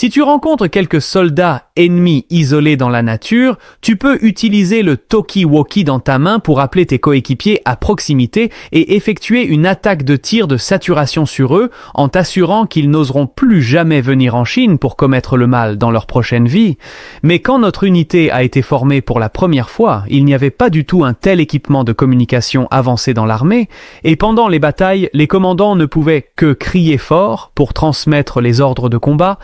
Si tu rencontres quelques soldats ennemis isolés dans la nature, tu peux utiliser le talkie-walkie dans ta main pour appeler tes coéquipiers à proximité et effectuer une attaque de tir de saturation sur eux en t'assurant qu'ils n'oseront plus jamais venir en Chine pour commettre le mal dans leur prochaine vie. Mais quand notre unité a été formée pour la première fois, il n'y avait pas du tout un tel équipement de communication avancé dans l'armée, et pendant les batailles, les commandants ne pouvaient que crier fort pour transmettre les ordres de combat.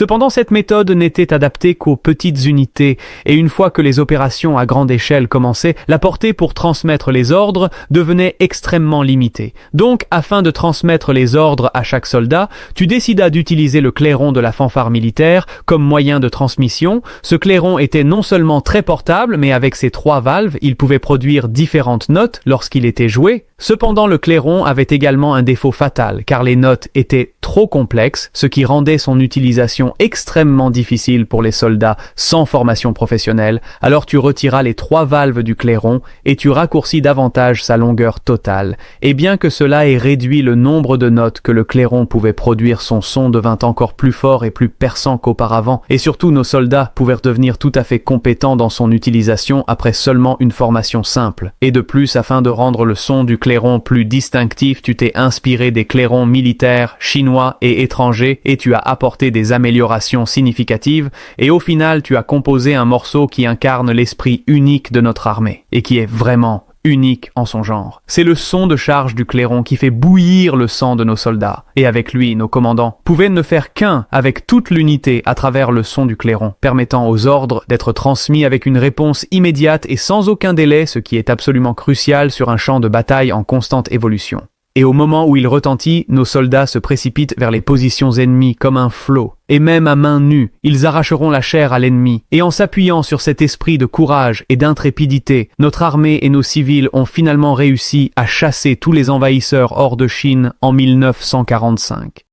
Cependant, cette méthode n'était adaptée qu'aux petites unités, et une fois que les opérations à grande échelle commençaient, la portée pour transmettre les ordres devenait extrêmement limitée. Donc, afin de transmettre les ordres à chaque soldat, tu décidas d'utiliser le clairon de la fanfare militaire comme moyen de transmission. Ce clairon était non seulement très portable, mais avec ses 3 valves, il pouvait produire différentes notes lorsqu'il était joué. Cependant, le clairon avait également un défaut fatal, car les notes étaient trop complexes, ce qui rendait son utilisation extrêmement difficile pour les soldats sans formation professionnelle. Alors tu retiras les 3 valves du clairon et tu raccourcis davantage sa longueur totale. Et bien que cela ait réduit le nombre de notes que le clairon pouvait produire, son son devint encore plus fort et plus perçant qu'auparavant. Et surtout, nos soldats pouvaient devenir tout à fait compétents dans son utilisation après seulement une formation simple. Et de plus, afin de rendre le son du clairon plus distinctif, tu t'es inspiré des clairons militaires, chinois et étrangers et tu as apporté des améliorations significatives et au final tu as composé un morceau qui incarne l'esprit unique de notre armée et qui est vraiment unique en son genre. C'est le son de charge du clairon qui fait bouillir le sang de nos soldats. Et avec lui, nos commandants pouvaient ne faire qu'un avec toute l'unité à travers le son du clairon, permettant aux ordres d'être transmis avec une réponse immédiate et sans aucun délai, ce qui est absolument crucial sur un champ de bataille en constante évolution. Et au moment où il retentit, nos soldats se précipitent vers les positions ennemies comme un flot. Et même à main nue, ils arracheront la chair à l'ennemi. Et en s'appuyant sur cet esprit de courage et d'intrépidité, notre armée et nos civils ont finalement réussi à chasser tous les envahisseurs hors de Chine en 1945.